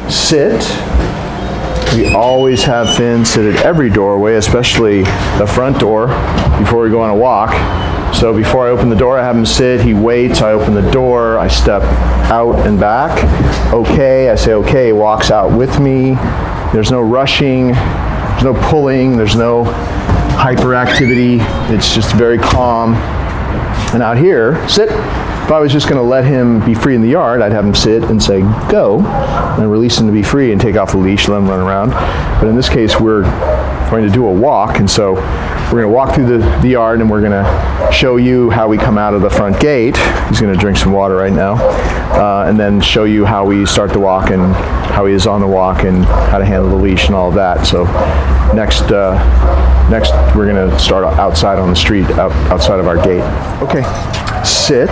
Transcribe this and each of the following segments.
sit. We always have Finn sit at every doorway, especially the front door, before we go on a walk. So before I open the door, I have him sit, he waits, I open the door, I step out and back. Okay, I say okay, he walks out with me. There's no rushing, there's no pulling, there's no hyperactivity. It's just very calm. And out here, sit. If I was just going to let him be free in the yard, I'd have him sit and say, go, and release him to be free and take off the leash, let him run around. But in this case, we're going to do a walk, and so we're going to walk through the yard, and we're going to show you how we come out of the front gate. He's going to drink some water right now, and then show you how we start the walk and how he is on the walk and how to handle the leash and all of that. So next we're going to start outside on the street, outside of our gate. Okay, sit.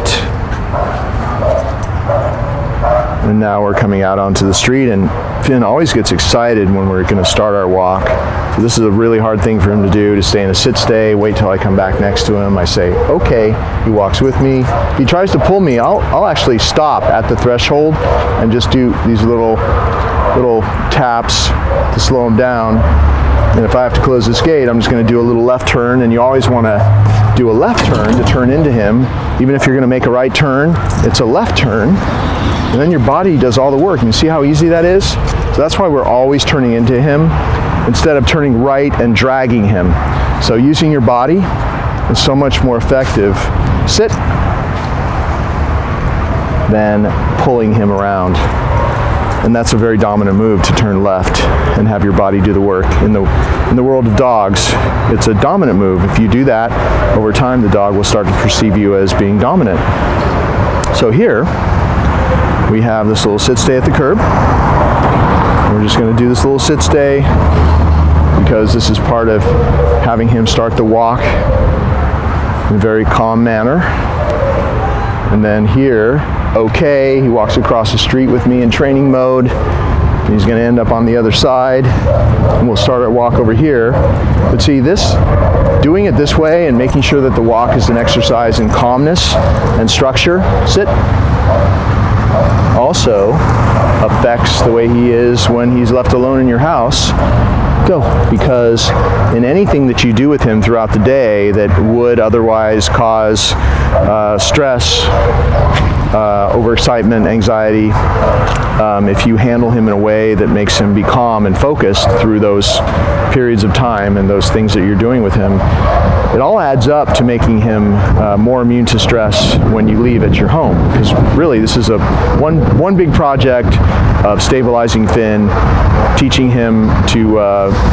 And now we're coming out onto the street, and Finn always gets excited when we're going to start our walk. So this is a really hard thing for him to do, to stay in a sit stay, wait till I come back next to him. I say, okay, he walks with me. If he tries to pull me, I'll actually stop at the threshold and just do these little taps to slow him down. And if I have to close this gate, I'm just going to do a little left turn, and you always want to do a left turn to turn into him. Even if you're going to make a right turn, it's a left turn. And then your body does all the work. And you see how easy that is? So that's why we're always turning into him instead of turning right and dragging him. So using your body is so much more effective. Sit. Then pulling him around. And that's a very dominant move, to turn left and have your body do the work. In the world of dogs, it's a dominant move. If you do that, over time the dog will start to perceive you as being dominant. So here, we have this little sit stay at the curb. We're just going to do this little sit stay because this is part of having him start the walk in a very calm manner. And then here, okay, he walks across the street with me in training mode. He's going to end up on the other side, and we'll start our walk over here. But see, doing it this way and making sure that the walk is an exercise in calmness and structure, sit, also affects the way he is when he's left alone in your house. Go. Because in anything that you do with him throughout the day that would otherwise cause stress, overexcitement, anxiety, if you handle him in a way that makes him be calm and focused through those periods of time and those things that you're doing with him, it all adds up to making him more immune to stress when you leave at your home. Because really, this is one big project of stabilizing Finn, teaching him to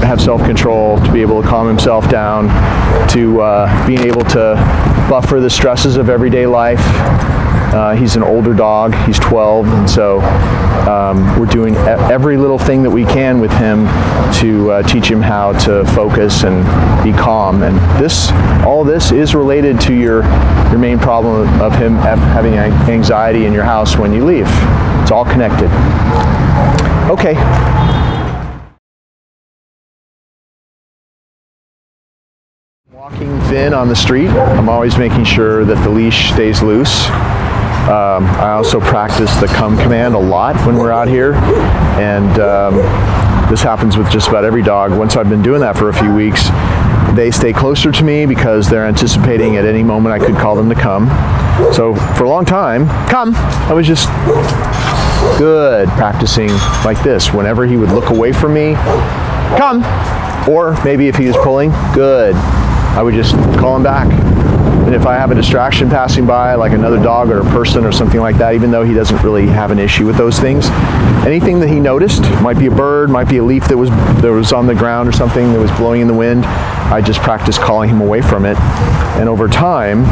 have self-control, to be able to calm himself down, to being able to buffer the stresses of everyday life. He's an older dog, he's 12, and so we're doing every little thing that we can with him to teach him how to focus and be calm. And all this is related to your main problem of him having anxiety in your house when you leave. It's all connected. Okay. Walking Finn on the street, I'm always making sure that the leash stays loose. I also practice the come command a lot when we're out here, and this happens with just about every dog. Once I've been doing that for a few weeks, they stay closer to me because they're anticipating at any moment I could call them to come. So for a long time, come, I was just good practicing like this. Whenever he would look away from me, come, or maybe if he was pulling, good, I would just call him back. And if I have a distraction passing by, like another dog or a person or something like that, even though he doesn't really have an issue with those things, anything that he noticed, might be a bird, might be a leaf that was on the ground or something that was blowing in the wind, I just practiced calling him away from it. And over time,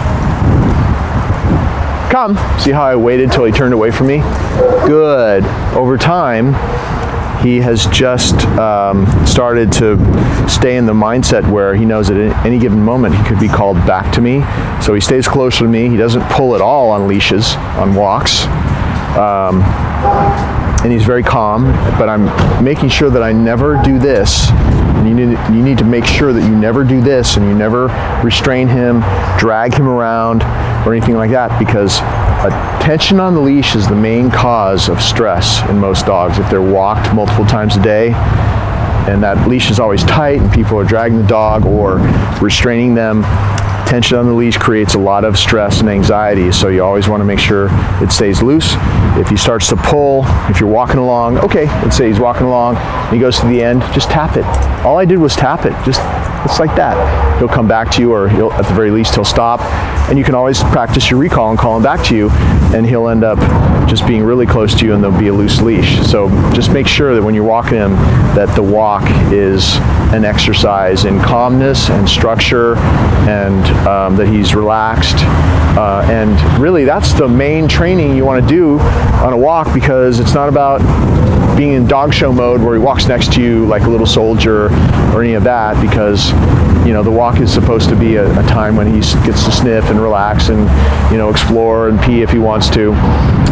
come, see how I waited till he turned away from me? Good. Over time, he has just started to stay in the mindset where he knows that at any given moment he could be called back to me. So he stays closer to me. He doesn't pull at all on leashes, on walks. And he's very calm, but I'm making sure that I never do this. And you need to make sure that you never do this and you never restrain him, drag him around, or anything like that, because tension on the leash is the main cause of stress in most dogs. If they're walked multiple times a day and that leash is always tight and people are dragging the dog or restraining them, tension on the leash creates a lot of stress and anxiety, so you always want to make sure it stays loose. If he starts to pull, if you're walking along, okay, let's say he's walking along, and he goes to the end, just tap it. All I did was tap it, just like that. He'll come back to you, or at the very least he'll stop, and you can always practice your recall and call him back to you, and he'll end up just being really close to you, and there'll be a loose leash. So just make sure that when you're walking him, that the walk is an exercise in calmness and structure, and that he's relaxed. And really, that's the main training you want to do on a walk, because it's not about being in dog show mode where he walks next to you like a little soldier or any of that, because the walk is supposed to be a time when he gets to sniff and relax and explore and pee if he wants to.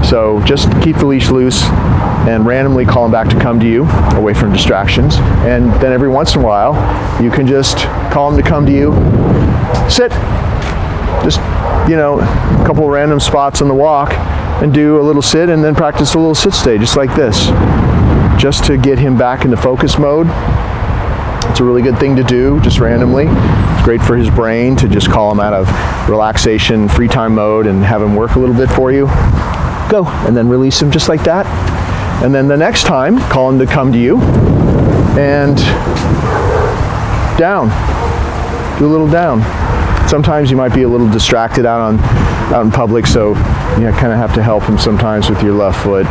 So just keep the leash loose and randomly call him back to come to you, away from distractions. And then every once in a while you can just call him to come to you. Sit, just a couple of random spots on the walk, and do a little sit, and then practice a little sit stay just like this, just to get him back into focus mode. It's a really good thing to do, just randomly. It's great for his brain to just call him out of relaxation, free time mode, and have him work a little bit for you. Go, and then release him just like that. And then the next time, call him to come to you, and down. Do a little down. Sometimes you might be a little distracted out in public, so you kind of have to help him sometimes with your left foot.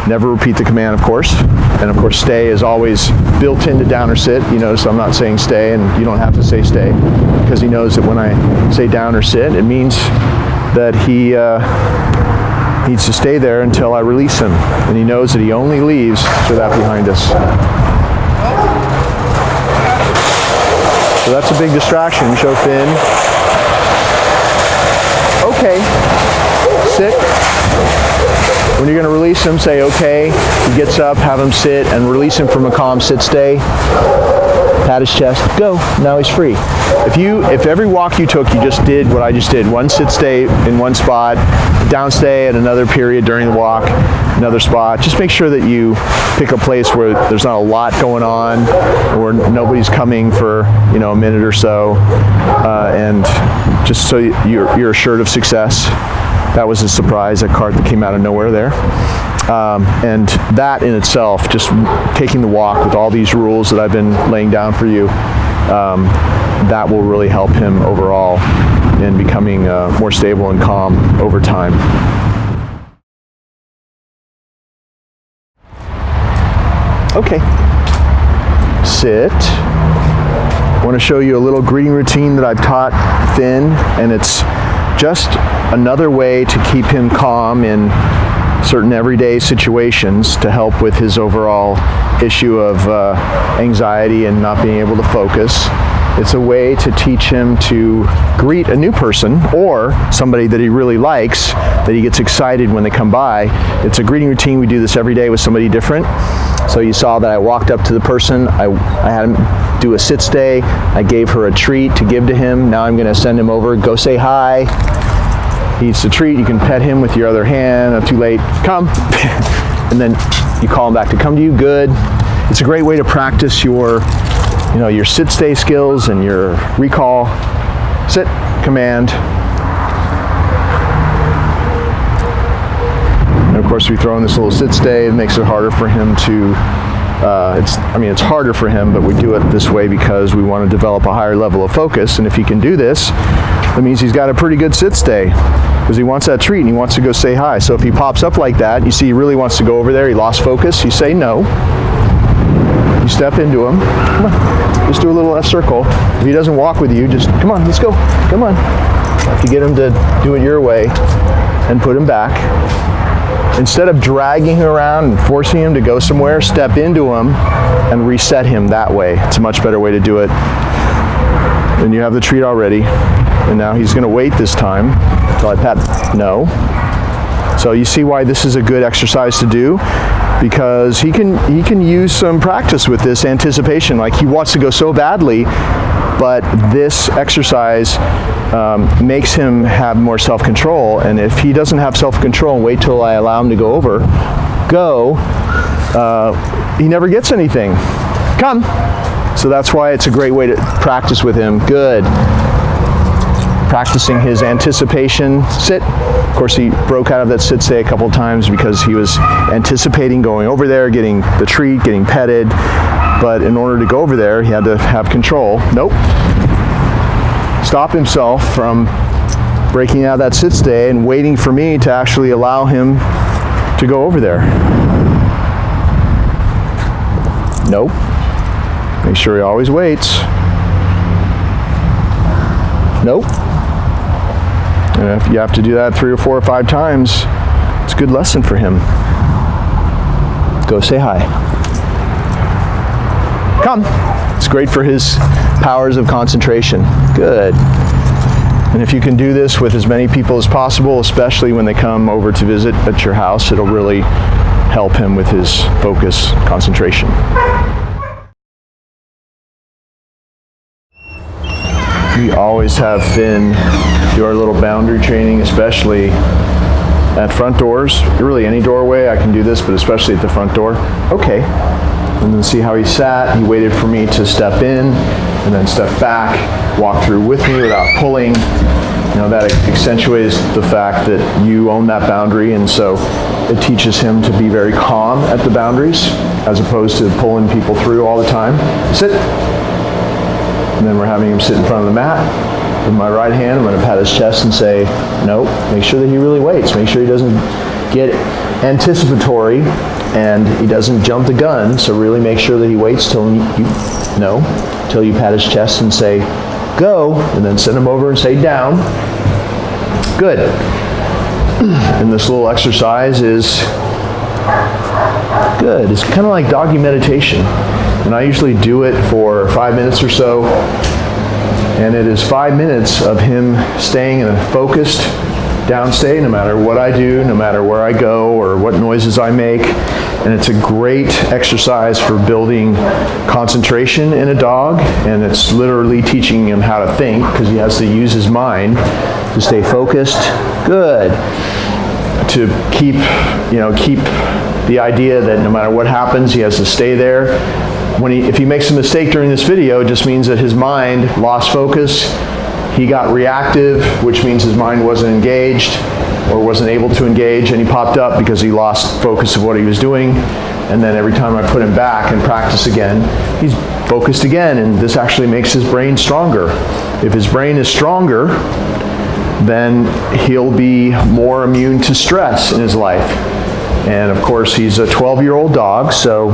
Never repeat the command, of course. And of course, stay is always built into down or sit. You notice I'm not saying stay, and you don't have to say stay, because he knows that when I say down or sit, it means that he needs to stay there until I release him. And he knows that he only leaves for that behind us. So that's a big distraction. Show Finn. Okay. Sit. When you're going to release him, say okay. He gets up, have him sit, and release him from a calm sit stay. Pat his chest. Go. Now he's free. If every walk you took, you just did what I just did. One sit stay in one spot, down stay at another period during the walk, another spot. Just make sure that you pick a place where there's not a lot going on, or nobody's coming for a minute or so, and just so you're assured of success. That was a surprise, a cart that came out of nowhere there. And that in itself, just taking the walk with all these rules that I've been laying down for you, that will really help him overall in becoming more stable and calm over time. Okay, sit. I want to show you a little greeting routine that I've taught Finn, and it's just another way to keep him calm in certain everyday situations to help with his overall issue of anxiety and not being able to focus. It's a way to teach him to greet a new person or somebody that he really likes, that he gets excited when they come by. It's a greeting routine. We do this every day with somebody different. So you saw that I walked up to the person, I had him do a sit stay, I gave her a treat to give to him. Now I'm going to send him over, go say hi. He eats the treat, you can pet him with your other hand. Oh, too late, come. And then you call him back to come to you, good. It's a great way to practice your sit stay skills and your recall. Sit, command. And of course we throw in this little sit stay. It makes it harder for him to, it's harder for him, but we do it this way because we want to develop a higher level of focus. And if he can do this, that means he's got a pretty good sit stay, because he wants that treat and he wants to go say hi. So if he pops up like that, you see he really wants to go over there, he lost focus, you say no. You step into him, come on, just do a little left circle. If he doesn't walk with you, just come on, let's go, come on. You get him to do it your way and put him back. Instead of dragging him around and forcing him to go somewhere, step into him and reset him that way. It's a much better way to do it. Then you have the treat already, and now he's going to wait this time until I pat no. So you see why this is a good exercise to do, because he can use some practice with this anticipation. Like he wants to go so badly, but this exercise makes him have more self-control, and if he doesn't have self-control and wait till I allow him to go, he never gets anything. Come. So that's why it's a great way to practice with him. Good. Practicing his anticipation. Sit. Of course, he broke out of that sit stay a couple times because he was anticipating going over there, getting the treat, getting petted. But in order to go over there, he had to have control. Nope. Stop himself from breaking out of that sit stay and waiting for me to actually allow him to go over there. Nope. Make sure he always waits. Nope. And if you have to do that 3 or 4 or 5 times, it's a good lesson for him. Go say hi. Come. It's great for his powers of concentration. Good. And if you can do this with as many people as possible, especially when they come over to visit at your house, it'll really help him with his focus, concentration. We always have Finn do our little boundary training, especially at front doors. Really any doorway I can do this, but especially at the front door. Okay. And then see how he sat. He waited for me to step in and then step back, walk through with me without pulling. You know, that accentuates the fact that you own that boundary, and so it teaches him to be very calm at the boundaries as opposed to pulling people through all the time. Sit. And then we're having him sit in front of the mat. With my right hand, I'm going to pat his chest and say, no, make sure that he really waits. Make sure he doesn't get anticipatory and he doesn't jump the gun. So really make sure that he waits till till you pat his chest and say, go, and then send him over and say, down. Good. And this little exercise is good. It's kind of like doggy meditation. And I usually do it for 5 minutes or so. And it is 5 minutes of him staying in a focused down stay, no matter what I do, no matter where I go or what noises I make. And it's a great exercise for building concentration in a dog. And it's literally teaching him how to think, because he has to use his mind to stay focused. Good. To keep the idea that no matter what happens, he has to stay there. If he makes a mistake during this video, it just means that his mind lost focus. He got reactive, which means his mind wasn't engaged or wasn't able to engage, and he popped up because he lost focus of what he was doing. And then every time I put him back and practice again, he's focused again, and this actually makes his brain stronger. If his brain is stronger, then he'll be more immune to stress in his life. And of course, he's a 12-year-old dog, so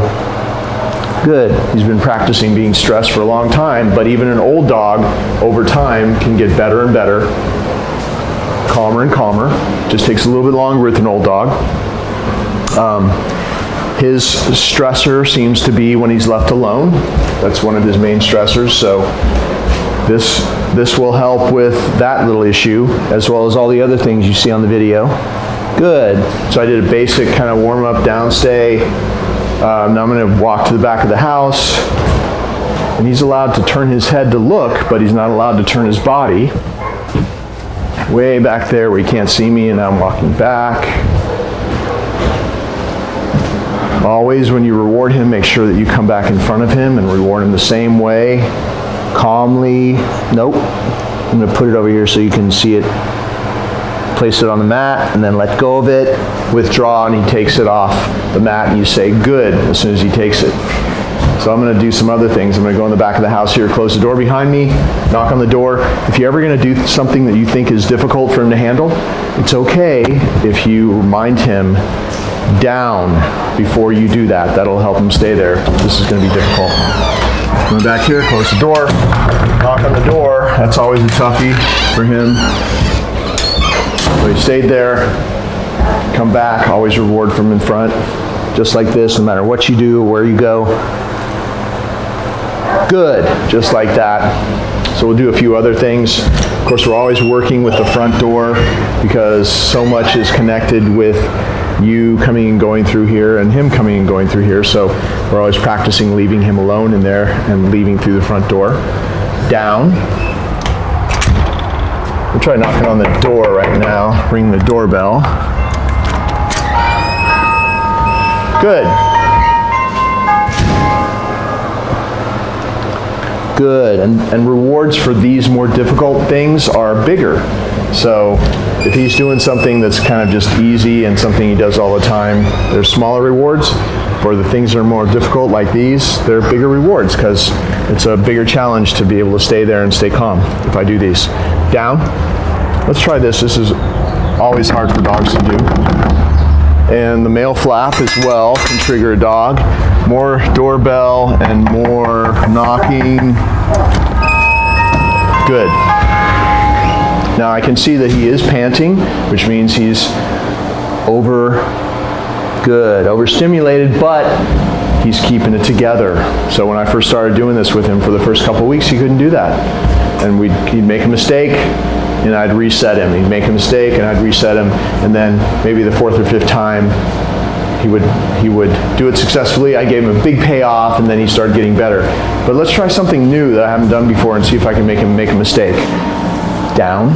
good. He's been practicing being stressed for a long time, but even an old dog over time can get better and better, calmer and calmer. Just takes a little bit longer with an old dog. His stressor seems to be when he's left alone. That's one of his main stressors. So this will help with that little issue, as well as all the other things you see on the video. Good. So I did a basic kind of warm-up down stay. Now I'm going to walk to the back of the house, and he's allowed to turn his head to look, but he's not allowed to turn his body. Way back there where he can't see me, and now I'm walking back. Always when you reward him, make sure that you come back in front of him and reward him the same way. Calmly. Nope. I'm going to put it over here so you can see it. Place it on the mat and then let go of it. Withdraw, and he takes it off the mat, and you say good as soon as he takes it. So I'm going to do some other things. I'm going to go in the back of the house here, close the door behind me, knock on the door. If you're ever going to do something that you think is difficult for him to handle, it's okay if you remind him down before you do that. That'll help him stay there. This is going to be difficult. Going back here, close the door, knock on the door. That's always a toughie for him. So he stayed there, come back, always reward from in front, just like this, no matter what you do, where you go. Good, just like that. So we'll do a few other things. Of course, we're always working with the front door because so much is connected with you coming and going through here and him coming and going through here. So we're always practicing leaving him alone in there and leaving through the front door. Down. We'll try knocking on the door right now. Ring the doorbell. Good. Good. And rewards for these more difficult things are bigger. So if he's doing something that's kind of just easy and something he does all the time, there's smaller rewards. For the things that are more difficult like these, they're bigger rewards because it's a bigger challenge to be able to stay there and stay calm if I do these. Down. Let's try this. This is always hard for dogs to do. And the male flap as well can trigger a dog. More doorbell and more knocking. Good. Now I can see that he is panting, which means he's overstimulated, but he's keeping it together. So when I first started doing this with him for the first couple of weeks, he couldn't do that. And he'd make a mistake, and I'd reset him. He'd make a mistake, and I'd reset him, and then maybe the fourth or fifth time, he would do it successfully. I gave him a big payoff, and then he started getting better. But let's try something new that I haven't done before and see if I can make him make a mistake. Down.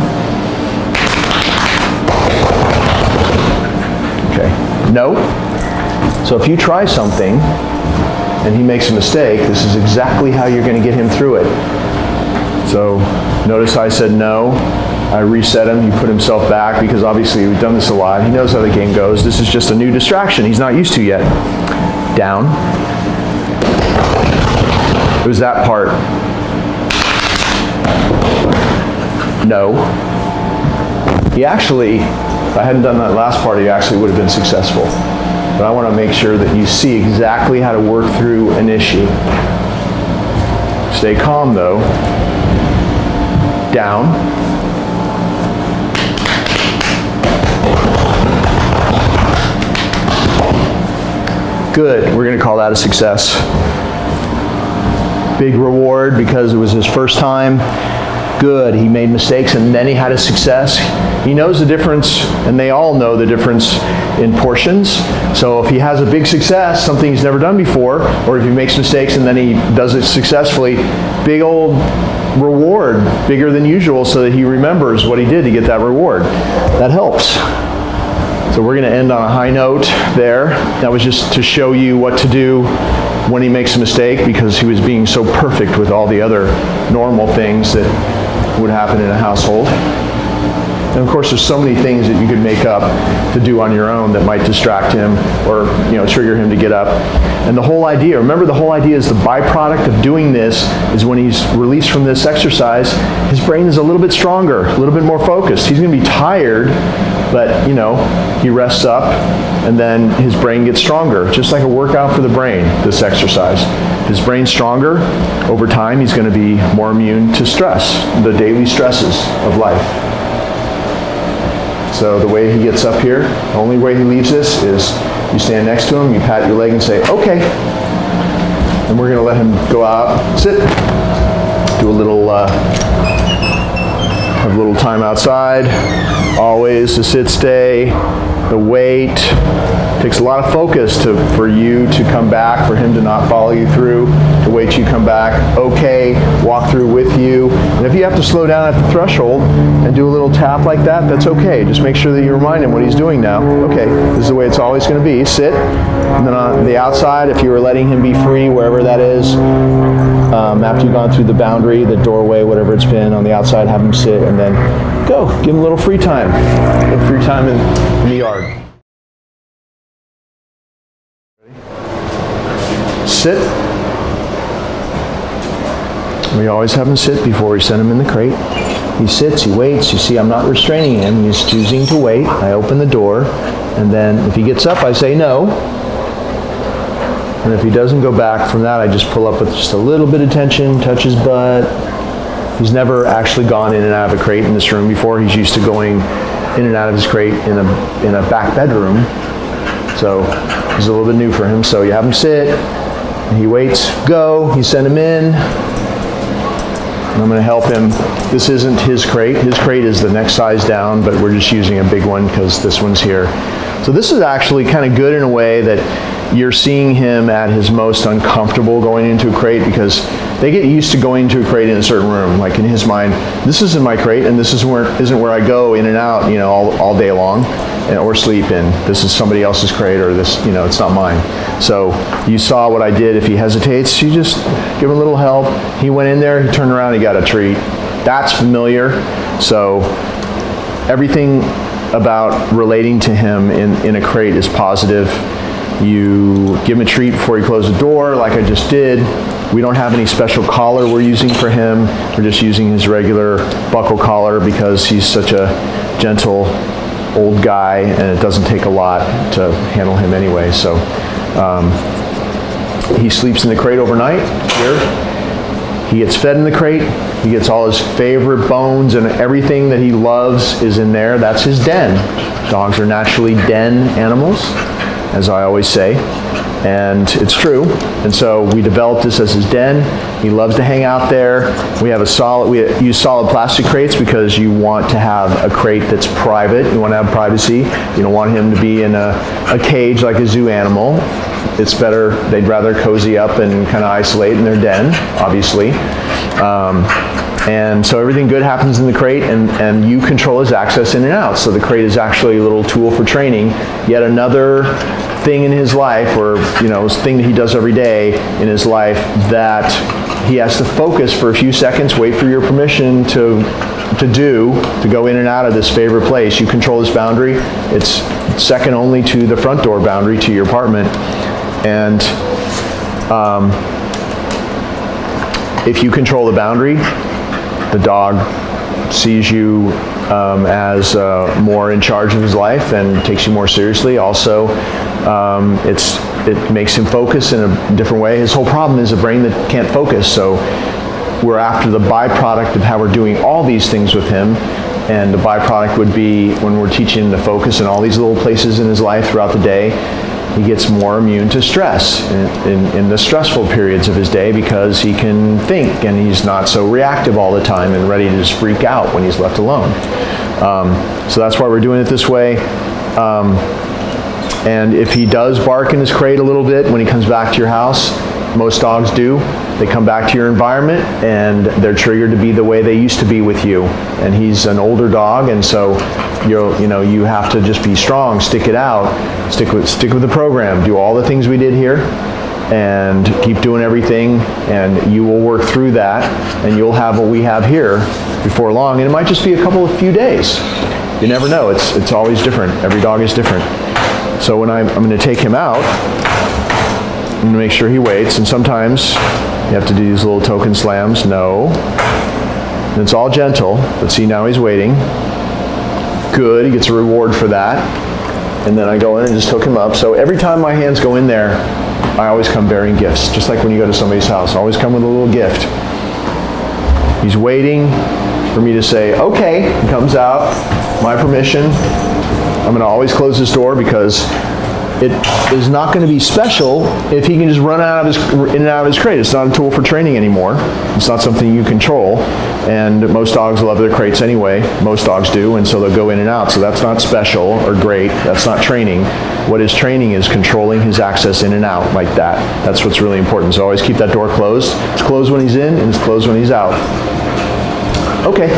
Okay. No. So if you try something and he makes a mistake, this is exactly how you're going to get him through it. So notice I said no. I reset him. He put himself back because obviously we've done this a lot. He knows how the game goes. This is just a new distraction he's not used to yet. Down. It was that part. No. He actually, if I hadn't done that last part, he actually would have been successful. But I want to make sure that you see exactly how to work through an issue. Stay calm though. Down. Good. We're going to call that a success. Big reward because it was his first time. Good. He made mistakes and then he had a success. He knows the difference, and they all know the difference in portions. So if he has a big success, something he's never done before, or if he makes mistakes and then he does it successfully, big old reward, bigger than usual, so that he remembers what he did to get that reward. That helps. So we're going to end on a high note there. That was just to show you what to do when he makes a mistake, because he was being so perfect with all the other normal things that would happen in a household. And of course, there's so many things that you could make up to do on your own that might distract him or, trigger him to get up. And the whole idea, remember, the whole idea is the byproduct of doing this is when he's released from this exercise, his brain is a little bit stronger, a little bit more focused. He's going to be tired, but, he rests up and then his brain gets stronger, just like a workout for the brain, this exercise. If his brain's stronger, over time, he's going to be more immune to stress, the daily stresses of life. So the way he gets up here, the only way he leaves this is you stand next to him, you pat your leg and say, okay. And we're going to let him go out, sit, do a little, have a little time outside. Always the sit, stay, the wait. Takes a lot of focus for you to come back, for him to not follow you through, to wait till you come back. Okay, walk through with you. And if you have to slow down at the threshold and do a little tap like that, that's okay. Just make sure that you remind him what he's doing now. Okay, this is the way it's always going to be. Sit. And then on the outside, if you were letting him be free, wherever that is, after you've gone through the boundary, the doorway, whatever it's been, on the outside, have him sit and then go. Give him a little free time. A little free time in the yard. Sit. We always have him sit before we send him in the crate. He sits, he waits. You see, I'm not restraining him. He's choosing to wait. I open the door, and then if he gets up, I say no. And if he doesn't go back from that, I just pull up with just a little bit of tension, touch his butt. He's never actually gone in and out of a crate in this room before. He's used to going in and out of his crate in a back bedroom. So it's a little bit new for him. So you have him sit, and he waits, go, you send him in. And I'm going to help him. This isn't his crate. His crate is the next size down, but we're just using a big one because this one's here. So this is actually kind of good in a way that you're seeing him at his most uncomfortable going into a crate, because they get used to going into a crate in a certain room. Like in his mind, this isn't my crate, and this isn't where I go in and out, you know, all day long, or sleep in. This is somebody else's crate, or this, you know, it's not mine. So you saw what I did. If he hesitates, you just give him a little help. He went in there, he turned around, he got a treat. That's familiar. So everything about relating to him in a crate is positive. You give him a treat before you close the door, like I just did. We don't have any special collar we're using for him. We're just using his regular buckle collar because he's such a gentle old guy, and it doesn't take a lot to handle him anyway. So he sleeps in the crate overnight here. He gets fed in the crate. He gets all his favorite bones, and everything that he loves is in there. That's his den. Dogs are naturally den animals, as I always say, and it's true. And so we developed this as his den. He loves to hang out there. We use solid plastic crates because you want to have a crate that's private. You want to have privacy. You don't want him to be in a cage like a zoo animal. It's better, they'd rather cozy up and kind of isolate in their den, obviously. And so everything good happens in the crate, and you control his access in and out. So the crate is actually a little tool for training. Yet another thing in his life, or you know, thing that he does every day in his life, that he has to focus for a few seconds, wait for your permission to go in and out of this favorite place. You control this boundary. It's second only to the front door boundary to your apartment. And if you control the boundary, the dog sees you as more in charge of his life and takes you more seriously. Also, it makes him focus in a different way. His whole problem is a brain that can't focus. So we're after the byproduct of how we're doing all these things with him. And the byproduct would be when we're teaching him to focus in all these little places in his life throughout the day, he gets more immune to stress in the stressful periods of his day, because he can think and he's not so reactive all the time and ready to just freak out when he's left alone. So that's why we're doing it this way. And if he does bark in his crate a little bit when he comes back to your house, most dogs do. They come back to your environment and they're triggered to be the way they used to be with you. And he's an older dog, and so you have to just be strong, stick it out, stick with the program, do all the things we did here, and keep doing everything, and you will work through that, and you'll have what we have here before long. And it might just be a few days. You never know. It's always different. Every dog is different. So when I'm going to take him out, I'm going to make sure he waits, and sometimes you have to do these little token slams. No. And it's all gentle, but see, now he's waiting. Good, he gets a reward for that. And then I go in and just hook him up. So every time my hands go in there, I always come bearing gifts, just like when you go to somebody's house. I always come with a little gift. He's waiting for me to say, okay. He comes out, my permission. I'm going to always close this door, because it is not going to be special if he can just run in and out of his crate. It's not a tool for training anymore. It's not something you control. And most dogs love their crates anyway. Most dogs do, and so they'll go in and out. So that's not special or great. That's not training. What is training is controlling his access in and out like that. That's what's really important. So always keep that door closed. It's closed when he's in, and it's closed when he's out. Okay.